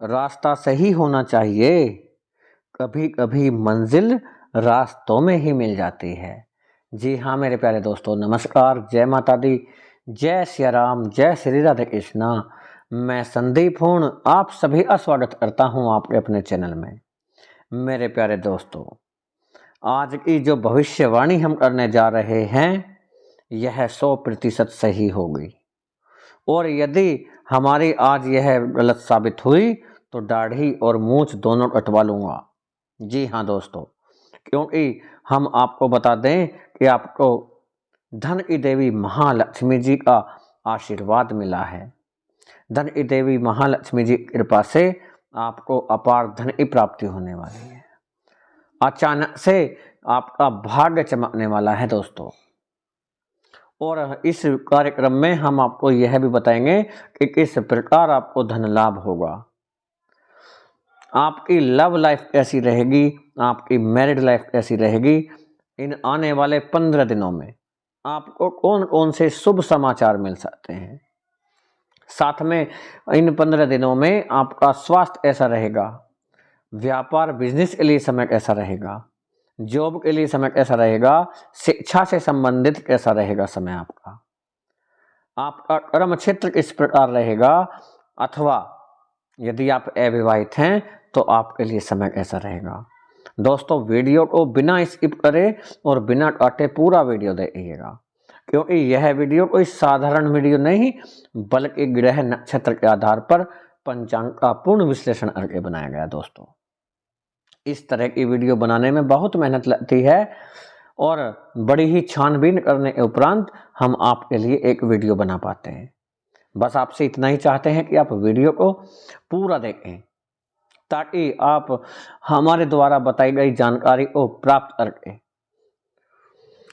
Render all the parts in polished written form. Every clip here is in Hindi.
रास्ता सही होना चाहिए, कभी कभी मंजिल रास्तों में ही मिल जाती है। जी हाँ मेरे प्यारे दोस्तों, नमस्कार, जय माता दी, जय सिया राम, जय श्री राधे कृष्णा। मैं संदीप हूँ, आप सभी का स्वागत करता हूँ आपके अपने चैनल में। मेरे प्यारे दोस्तों, आज की जो भविष्यवाणी हम करने जा रहे हैं यह 100% सही होगी, और यदि हमारी आज यह गलत साबित हुई तो दाढ़ी और मूंछ दोनों कटवा लूंगा। जी हाँ दोस्तों, क्योंकि हम आपको बता दें कि आपको धन की देवी महालक्ष्मी जी का आशीर्वाद मिला है। धन की देवी महालक्ष्मी जी की कृपा से आपको अपार धन की प्राप्ति होने वाली है। अचानक से आपका भाग्य चमकने वाला है दोस्तों। और इस कार्यक्रम में हम आपको यह भी बताएंगे कि किस प्रकार आपको धन लाभ होगा, आपकी लव लाइफ कैसी रहेगी, आपकी मैरिड लाइफ कैसी रहेगी। इन आने वाले 15 दिनों में आपको कौन कौन से शुभ समाचार मिल सकते हैं। साथ में इन 15 दिनों में आपका स्वास्थ्य कैसा रहेगा, व्यापार बिजनेस के लिए समय कैसा रहेगा, जॉब के लिए समय कैसा रहेगा, शिक्षा से संबंधित कैसा रहेगा समय आपका कर्म क्षेत्र किस प्रकार रहेगा, अथवा यदि आप अविवाहित हैं तो आपके लिए समय कैसा रहेगा। दोस्तों, वीडियो को बिना स्किप करे और बिना काटे पूरा वीडियो देखिएगा, क्योंकि यह वीडियो कोई साधारण वीडियो नहीं बल्कि ग्रह नक्षत्र के आधार पर पंचांग का पूर्ण विश्लेषण करके बनाया गया। दोस्तों, इस तरह की वीडियो बनाने में बहुत मेहनत लगती है और बड़ी ही छानबीन करने के उपरांत हम आपके लिए एक वीडियो बना पाते हैं। बस आपसे इतना ही चाहते हैं कि आप वीडियो को पूरा देखें, ताकि आप हमारे द्वारा बताई गई जानकारी को प्राप्त करके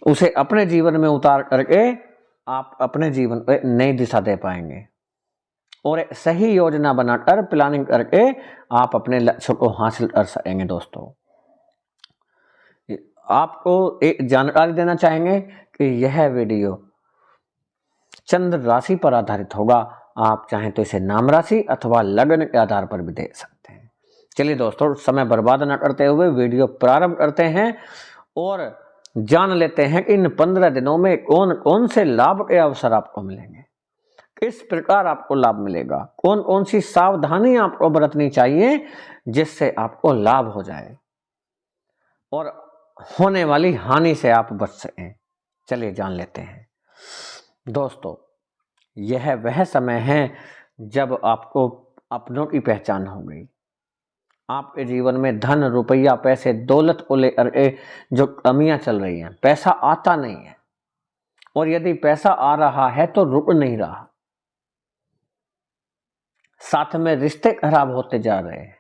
उसे अपने जीवन में उतार करके आप अपने जीवन को नई दिशा दे पाएंगे और एक सही योजना बनाकर प्लानिंग करके आप अपने लक्ष्य को हासिल कर सकेंगे। दोस्तों, आपको एक जानकारी देना चाहेंगे कि यह वीडियो चंद्र राशि पर आधारित होगा। आप चाहें तो इसे नाम राशि अथवा लग्न के आधार पर भी देख सकते हैं। चलिए दोस्तों, समय बर्बाद न करते हुए वीडियो प्रारंभ करते हैं और जान लेते हैं कि इन 15 दिनों में कौन कौन से लाभ के अवसर आपको मिलेंगे, किस प्रकार आपको लाभ मिलेगा, कौन कौन सी सावधानी आपको बरतनी चाहिए जिससे आपको लाभ हो जाए और होने वाली हानि से आप बच सकें। चलिए जान लेते हैं। दोस्तों, यह वह समय है जब आपको अपनों की पहचान हो गई। आपके जीवन में धन, रुपया, पैसे, दौलत को लेकर जो कमियां चल रही हैं, पैसा आता नहीं है, और यदि पैसा आ रहा है तो रुक नहीं रहा। साथ में रिश्ते खराब होते जा रहे हैं,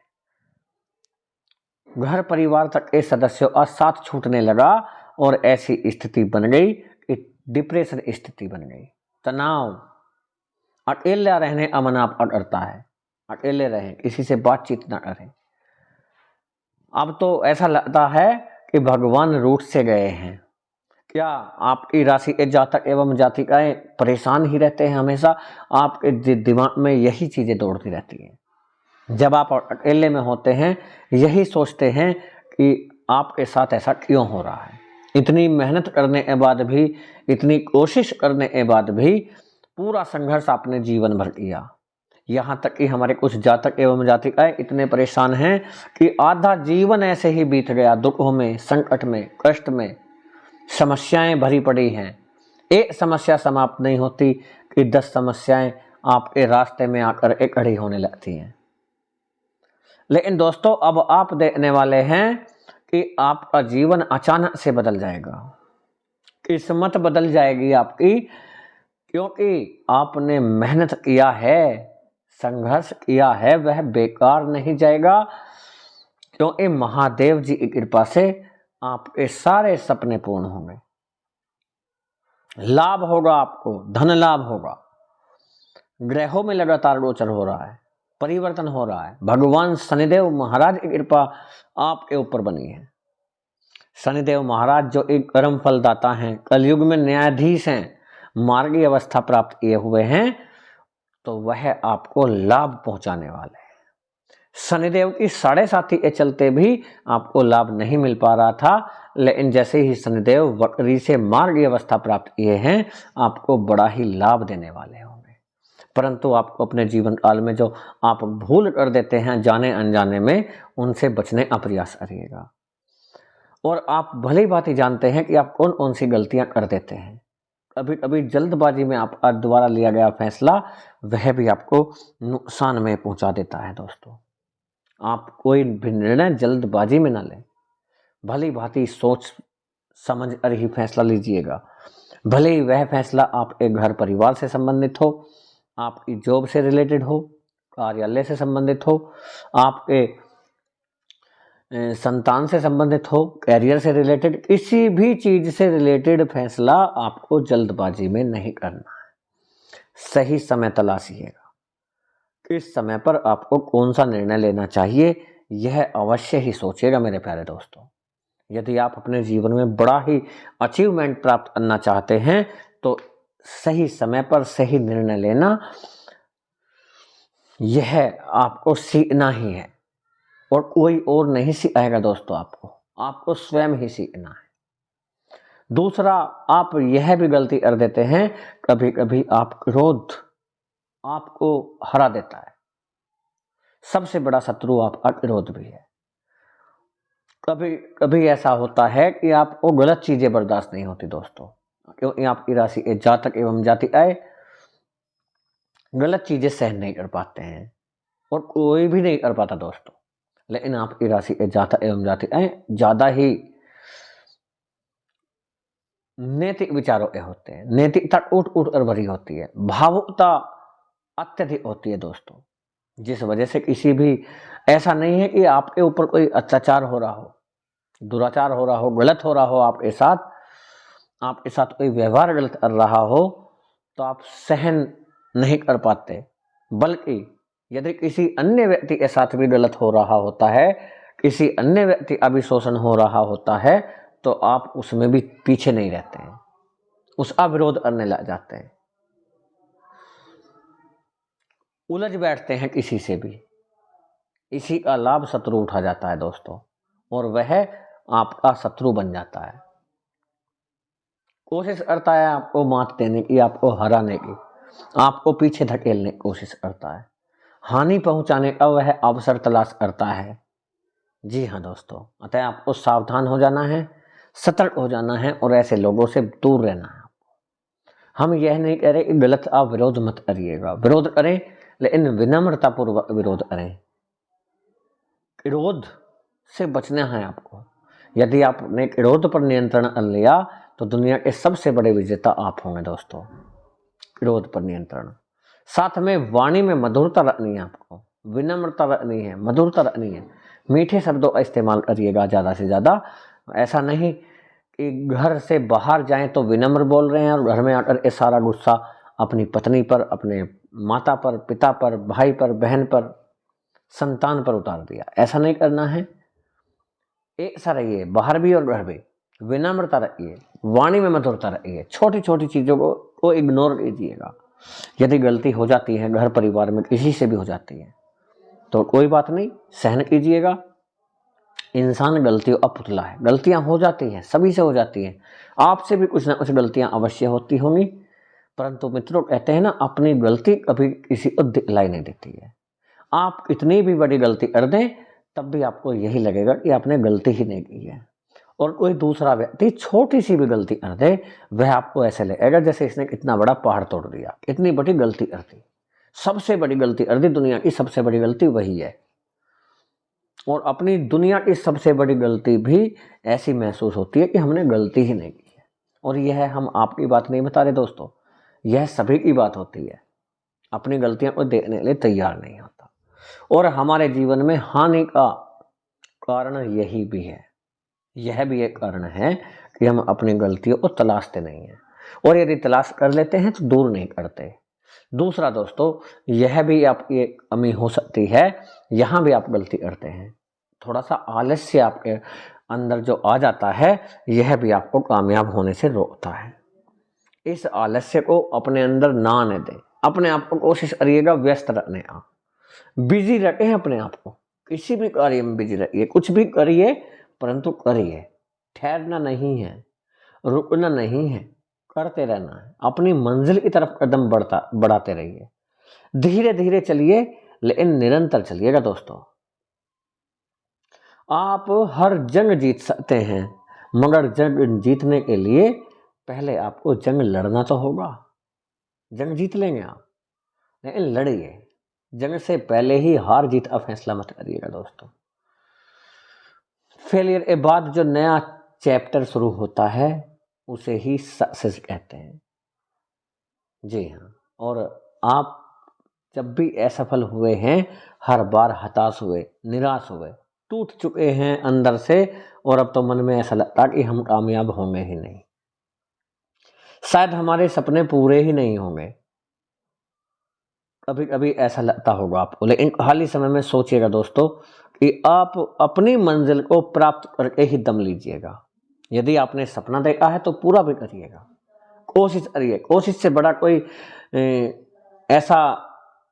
घर परिवार तक के सदस्यों का साथ छूटने लगा और ऐसी स्थिति बन गई कि डिप्रेशन स्थिति बन गई। तनाव, अकेला रहने का मन आपका करता है, अकेले रहें, किसी से बातचीत ना करें। अब तो ऐसा लगता है कि भगवान रूठ से गए हैं। क्या आपकी राशि के जातक एवं जातिकाएं परेशान ही रहते हैं? हमेशा आपके दिमाग में यही चीजें दौड़ती रहती हैं। जब आप अकेले में होते हैं यही सोचते हैं कि आपके साथ ऐसा क्यों हो रहा है। इतनी मेहनत करने के बाद भी, इतनी कोशिश करने के बाद भी पूरा संघर्ष आपने जीवन भर किया। यहाँ तक कि हमारे कुछ जातक एवं जातिकाएं इतने परेशान हैं कि आधा जीवन ऐसे ही बीत गया, दुखों में, संकट में, कष्ट में, समस्याएं भरी पड़ी हैं। एक समस्या समाप्त नहीं होती कि 10 समस्याएं आपके रास्ते में आकर इकट्ठी होने लगती हैं। लेकिन दोस्तों, अब आप देखने वाले हैं कि आपका जीवन अचानक से बदल जाएगा, किस्मत बदल जाएगी आपकी, क्योंकि आपने मेहनत किया है, संघर्ष किया है, वह बेकार नहीं जाएगा, क्योंकि महादेव जी की कृपा से आपके सारे सपने पूर्ण होंगे। लाभ होगा, आपको धन लाभ होगा। ग्रहों में लगातार गोचर हो रहा है, परिवर्तन हो रहा है। भगवान शनिदेव महाराज की कृपा आपके ऊपर बनी है। शनिदेव महाराज जो एक कर्म फलदाता हैं, कलयुग में न्यायाधीश हैं, मार्गी अवस्था प्राप्त किए हुए हैं, तो वह आपको लाभ पहुंचाने वाले हैं। शनिदेव की 7.5 के चलते भी आपको लाभ नहीं मिल पा रहा था, लेकिन जैसे ही शनिदेव वक्री से मार्ग अवस्था प्राप्त किए हैं, आपको बड़ा ही लाभ देने वाले होंगे। परंतु आपको अपने जीवन काल में जो आप भूल कर देते हैं जाने अनजाने में, उनसे बचने का प्रयास करिएगा। और आप भली भांति जानते हैं कि आप कौन कौन सी गलतियां कर देते हैं। कभी कभी जल्दबाजी में आपका द्वारा लिया गया फैसला वह भी आपको नुकसान में पहुंचा देता है। दोस्तों, आप कोई भी निर्णय जल्दबाजी में ना लें, भली भांति सोच समझ कर ही फैसला लीजिएगा। भले ही वह फैसला आपके घर परिवार से संबंधित हो, आपकी जॉब से रिलेटेड हो, कार्यालय से संबंधित हो, आपके संतान से संबंधित हो, कैरियर से रिलेटेड, किसी भी चीज से रिलेटेड फैसला आपको जल्दबाजी में नहीं करना है। सही समय तलाशिएगा, किस समय पर आपको कौन सा निर्णय लेना चाहिए, यह अवश्य ही सोचिएगा मेरे प्यारे दोस्तों। यदि आप अपने जीवन में बड़ा ही अचीवमेंट प्राप्त करना चाहते हैं तो सही समय पर सही निर्णय लेना, यह आपको सीखना ही है और कोई और नहीं सिखाएगा दोस्तों। आपको स्वयं ही सीखना है। दूसरा, आप यह भी गलती कर देते हैं, कभी कभी आप क्रोध आपको हरा देता है। सबसे बड़ा शत्रु आपका क्रोध भी है। कभी कभी ऐसा होता है कि आपको गलत चीजें बर्दाश्त नहीं होती दोस्तों, क्योंकि आपकी राशि के जातक एवं जातिकाएं गलत चीजें सहन नहीं कर पाते हैं, और कोई भी नहीं कर पाता दोस्तों। लेकिन आपकी राशि के जातक एवं जातिकाएं ज्यादा ही नैतिक विचारों के होते हैं, नैतिकता उठ उठ कर भरी होती है, भावुकता अत्यधिक होती है दोस्तों। जिस वजह से किसी भी, ऐसा नहीं है कि आपके ऊपर कोई अत्याचार हो रहा हो, दुराचार हो रहा हो, गलत हो रहा हो आपके साथ कोई व्यवहार गलत कर रहा हो तो आप सहन नहीं कर पाते, बल्कि यदि किसी अन्य व्यक्ति के साथ भी गलत हो रहा होता है, किसी अन्य व्यक्ति का भी शोषण हो रहा होता है, तो आप उसमें भी पीछे नहीं रहते हैं, उसका विरोध करने लग जाते हैं, उलझ बैठते हैं किसी से भी। इसी का लाभ शत्रु उठा जाता है दोस्तों, और वह आपका शत्रु बन जाता है। कोशिश करता है आपको मात देने की, आपको हराने की, आपको पीछे धकेलने की कोशिश करता है, हानि पहुंचाने का वह अवसर तलाश करता है। जी हाँ दोस्तों, अतः आपको सावधान हो जाना है, सतर्क हो जाना है और ऐसे लोगों से दूर रहना है। हम यह नहीं कह रहे कि गलत आप विरोध मत करिएगा, विरोध करें लेकिन विनम्रतापूर्वक विरोध करें। क्रोध से बचना है आपको। यदि आपने क्रोध पर नियंत्रण कर लिया तो दुनिया के सबसे बड़े विजेता आप होंगे दोस्तों। क्रोध पर नियंत्रण, साथ में वाणी में मधुरता रखनी है, आपको विनम्रता रखनी है, मधुरता रखनी है। मीठे शब्दों का इस्तेमाल करिएगा ज़्यादा से ज़्यादा। ऐसा नहीं कि घर से बाहर जाएं तो विनम्र बोल रहे हैं और घर में आकर ये सारा गुस्सा अपनी पत्नी पर, अपने माता पर, पिता पर, भाई पर, बहन पर, संतान पर उतार दिया। ऐसा नहीं करना है। एक सा रहिए, बाहर भी और घर भी विनम्रता रखिए, वाणी में मधुरता रखिए, छोटी छोटी चीज़ों को इग्नोर कीजिएगा। यदि गलती हो जाती है घर परिवार में, किसी से भी हो जाती है तो कोई बात नहीं, सहन कीजिएगा। इंसान गलतियों का पुतला है, गलतियां हो जाती हैं, सभी से हो जाती हैं, आपसे भी कुछ ना कुछ गलतियां अवश्य होती होंगी। परंतु मित्रों, कहते हैं ना, अपनी गलती कभी किसी को दिखलाई नहीं देती है। आप कितनी भी बड़ी गलती कर दें तब भी आपको यही लगेगा कि आपने गलती ही नहीं की है। और कोई दूसरा व्यक्ति छोटी सी भी गलती कर दे, वह आपको ऐसे लगेगा जैसे इसने कितना बड़ा पहाड़ तोड़ दिया, इतनी बड़ी गलती कर दी, सबसे बड़ी गलती कर दी, दुनिया की सबसे बड़ी गलती वही है। और अपनी दुनिया की सबसे बड़ी गलती भी ऐसी महसूस होती है कि हमने गलती ही नहीं की है। और यह हम आपकी बात नहीं बता रहे दोस्तों, यह सभी की बात होती है। अपनी गलतियों को देखने के लिए तैयार नहीं होता, और हमारे जीवन में हानि का कारण यही भी है। यह भी एक कारण है कि हम अपनी गलतियों को तलाशते नहीं हैं, और यदि तलाश कर लेते हैं तो दूर नहीं करते। दूसरा दोस्तों, यह भी आपकी एक कमी हो सकती है, यहाँ भी आप गलती करते हैं। थोड़ा सा आलस्य आपके अंदर जो आ जाता है, यह भी आपको कामयाब होने से रोकता है। इस आलस्य को अपने अंदर ना आने दें। अपने आप को कोशिश करिएगा व्यस्त रखने का, बिजी रखें अपने आप को। किसी भी कार्य में बिजी रहिए, कुछ भी करिए, परंतु करिए। ठहरना नहीं है, रुकना नहीं है, करते रहना है। अपनी मंजिल की तरफ कदम बढ़ाते रहिए। धीरे धीरे चलिए, लेकिन निरंतर चलिएगा दोस्तों। आप हर जंग जीत सकते हैं, मगर जंग जीतने के लिए पहले आपको जंग लड़ना तो होगा। जंग जीत लेंगे आप, लेकिन लड़िए। जंग से पहले ही हार जीत का फैसला मत करिएगा दोस्तों। फेलियर के बाद जो नया चैप्टर शुरू होता है उसे ही सक्सेस कहते हैं। जी हाँ, और आप जब भी असफल हुए हैं, हर बार हताश हुए, निराश हुए, टूट चुके हैं अंदर से, और अब तो मन में ऐसा लगता कि हम कामयाब होंगे ही नहीं, शायद हमारे सपने पूरे ही नहीं होंगे। कभी कभी ऐसा लगता होगा आपको, लेकिन खाली समय में सोचिएगा दोस्तों कि आप अपनी मंजिल को प्राप्त करके ही दम लीजिएगा। यदि आपने सपना देखा है तो पूरा भी करिएगा, कोशिश करिए। कोशिश से बड़ा कोई ऐसा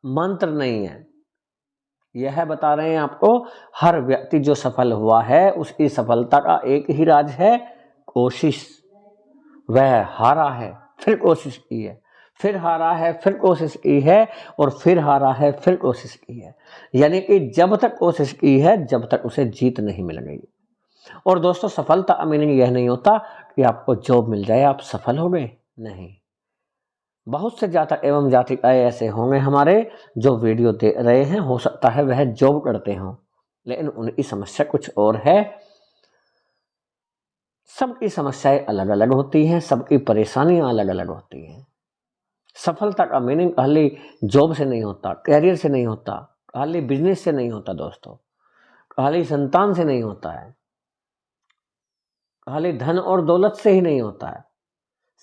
मंत्र नहीं है। यह बता रहे हैं आपको, हर व्यक्ति जो सफल हुआ है उसकी सफलता का एक ही राज है, कोशिश। वह हारा है, फिर कोशिश की है, फिर हारा है, फिर कोशिश की है, और फिर हारा है, फिर कोशिश की है। यानी कि जब तक कोशिश की है, जब तक उसे जीत नहीं मिल गई। और दोस्तों, सफलता का मीनिंग यह नहीं होता कि आपको जॉब मिल जाए आप सफल हो गए, नहीं। बहुत से जातक एवं जातिकाएं ऐसे होंगे हमारे जो वीडियो दे रहे हैं, हो सकता है वह जॉब करते हों, लेकिन उनकी समस्या कुछ और है। सबकी समस्याएं अलग अलग होती हैं, सबकी परेशानियां अलग अलग होती हैं। सफलता का मीनिंग खाली जॉब से नहीं होता, कैरियर से नहीं होता, खाली बिजनेस से नहीं होता दोस्तों, खाली संतान से नहीं होता है, खाली धन और दौलत से ही नहीं होता है।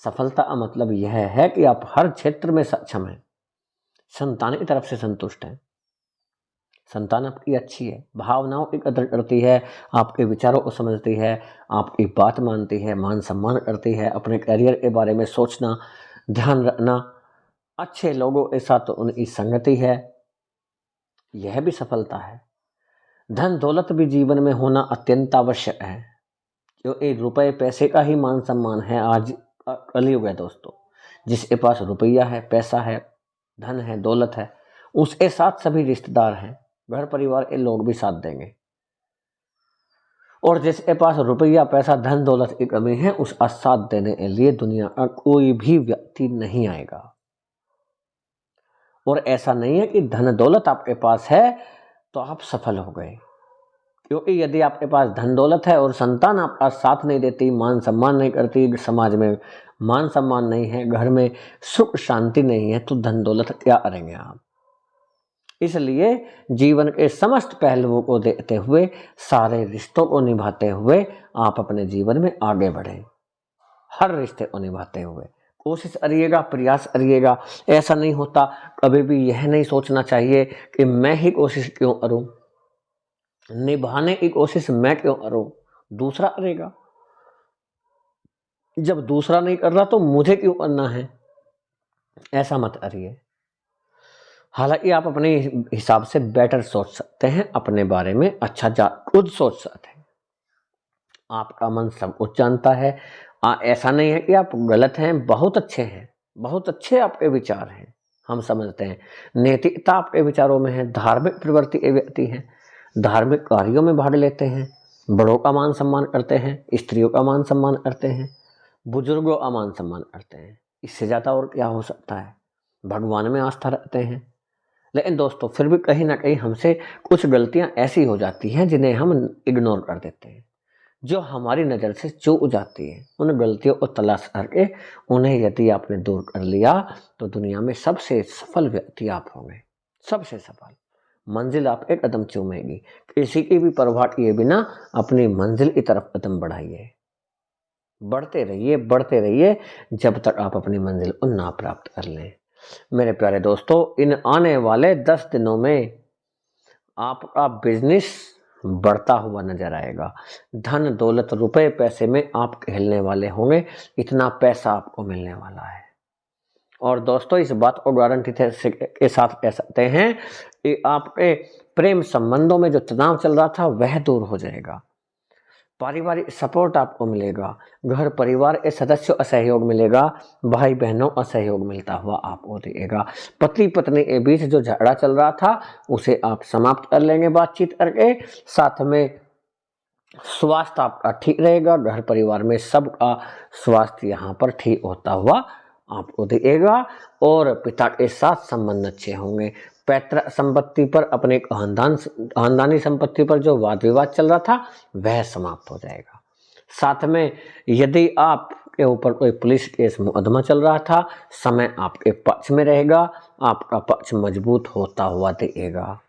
सफलता का मतलब यह है कि आप हर क्षेत्र में सक्षम हैं, संतान की तरफ से संतुष्ट हैं, संतान आपकी अच्छी है, भावनाओं की कदर करती है, आपके विचारों को समझती है, आपकी बात मानती है, मान सम्मान करती है, अपने करियर के बारे में सोचना, ध्यान रखना, अच्छे लोगों के साथ उनकी संगति है, यह भी सफलता है। धन दौलत भी जीवन में होना अत्यंत आवश्यक है, क्योंकि रुपए पैसे का ही मान सम्मान है। आज कलयुग है दोस्तों, जिसके पास रुपया है, पैसा है, धन है, दौलत है, उसके साथ सभी रिश्तेदार हैं, घर परिवार के लोग भी साथ देंगे। और जिसके पास रुपया, पैसा, धन दौलत की कमी है, उसका साथ देने के लिए दुनिया का कोई भी व्यक्ति नहीं आएगा। और ऐसा नहीं है कि धन दौलत आपके पास है तो आप सफल हो गए, क्योंकि यदि आपके पास धन दौलत है और संतान आपका साथ नहीं देती, मान सम्मान नहीं करती, समाज में मान सम्मान नहीं है, घर में सुख शांति नहीं है, तो धन दौलत क्या करेंगे आप। इसलिए जीवन के समस्त पहलुओं को देखते हुए, सारे रिश्तों को निभाते हुए आप अपने जीवन में आगे बढ़ें। हर रिश्ते को निभाते हुए कोशिश करिएगा, प्रयास करिएगा। ऐसा नहीं होता, कभी भी यह नहीं सोचना चाहिए कि मैं ही कोशिश क्यों करूं, निभाने की कोशिश मैं क्यों करूं, दूसरा करेगा। जब दूसरा नहीं कर रहा तो मुझे क्यों करना है, ऐसा मत करिए। हालांकि आप अपने हिसाब से बेटर सोच सकते हैं, अपने बारे में अच्छा खुद सोच सकते हैं। आपका मन सब कुछ जानता है। ऐसा नहीं है कि आप गलत हैं, बहुत अच्छे हैं, बहुत अच्छे आपके विचार हैं, हम समझते हैं। नैतिकता आपके विचारों में है, धार्मिक प्रवृत्ति के व्यक्ति हैं, धार्मिक कार्यों में भाग लेते हैं, बड़ों का मान सम्मान करते हैं, स्त्रियों का मान सम्मान करते हैं, बुजुर्गों का मान सम्मान करते हैं। इससे ज़्यादा और क्या हो सकता है। भगवान में आस्था रखते हैं। लेकिन दोस्तों, फिर भी कहीं ना कहीं हमसे कुछ गलतियां ऐसी हो जाती हैं जिन्हें हम इग्नोर कर देते हैं, जो हमारी नज़र से चूक जाती है। उन गलतियों को तलाश करके उन्हें यदि आपने दूर कर लिया तो दुनिया में सबसे सफल व्यक्ति आप होंगे, सबसे सफल। मंजिल आप एक कदम चूमेगी। किसी की भी परवाह किए बिना अपनी मंजिल की तरफ कदम बढ़ाइए, बढ़ते रहिए, बढ़ते रहिए, जब तक आप अपनी मंजिल को ना प्राप्त कर लें। मेरे प्यारे दोस्तों, इन आने वाले 10 दिनों में आपका बिजनेस बढ़ता हुआ नजर आएगा। धन दौलत रुपए पैसे में आप खेलने वाले होंगे, इतना पैसा आपको मिलने वाला है। और दोस्तों, इस बात को गारंटी के साथ कह सकते हैं कि आपके प्रेम संबंधों में जो तनाव चल रहा था वह दूर हो जाएगा। पारिवारिक सपोर्ट आपको मिलेगा, घर परिवार के सदस्यों का सहयोग मिलेगा, भाई बहनों का सहयोग मिलता हुआ आपको दिखेगा। पति पत्नी के बीच जो झगड़ा चल रहा था उसे आप समाप्त कर लेंगे बातचीत करके। साथ में स्वास्थ्य आपका ठीक रहेगा, घर परिवार में सबका स्वास्थ्य यहाँ पर ठीक होता हुआ आपको दिखेगा। और पिता के साथ संबंध अच्छे होंगे। पैतृक संपत्ति पर, अपने खानदानी संपत्ति पर जो वाद विवाद चल रहा था वह समाप्त हो जाएगा। साथ में यदि आपके ऊपर कोई पुलिस केस मुकदमा चल रहा था, समय आपके पक्ष में रहेगा, आपका पक्ष मजबूत होता हुआ दिखेगा।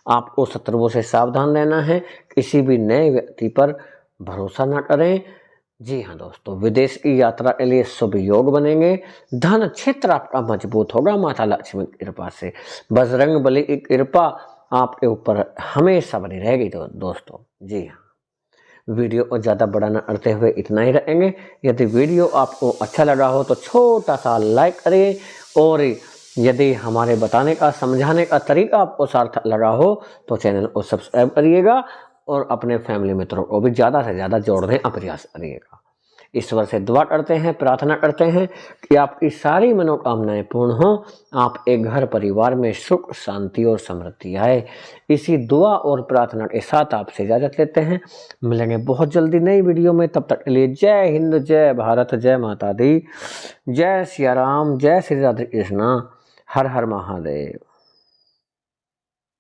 आपको शत्रुओं से सावधान रहना है, किसी भी नए व्यक्ति पर भरोसा न करें। जी हाँ दोस्तों, विदेश की यात्रा के लिए शुभ योग बनेंगे। धन क्षेत्र आपका मजबूत होगा माता लक्ष्मी की कृपा से। बजरंग बली की कृपा आपके ऊपर हमेशा बनी रहेगी दोस्तों। जी हाँ, वीडियो को ज़्यादा बड़ा न करते हुए इतना ही रहेंगे। यदि वीडियो आपको अच्छा लगा हो तो छोटा सा लाइक करें, और यदि हमारे बताने का समझाने का तरीका आपको सार्थक लगा हो तो चैनल को सब्सक्राइब करिएगा और अपने फैमिली मित्रों को भी ज़्यादा से ज़्यादा जोड़ने का प्रयास करिएगा। ईश्वर से दुआ करते हैं, प्रार्थना करते हैं कि आपकी सारी मनोकामनाएं पूर्ण हों, आप एक घर परिवार में सुख शांति और समृद्धि आए। इसी दुआ और प्रार्थना के साथ आपसे इजाज़त लेते हैं। मिलेंगे बहुत जल्दी नई वीडियो में, तब तक के लिए जय हिंद, जय भारत, जय माता दी, जय सिया राम, जय श्री राधे कृष्णा, हर हर महादेव।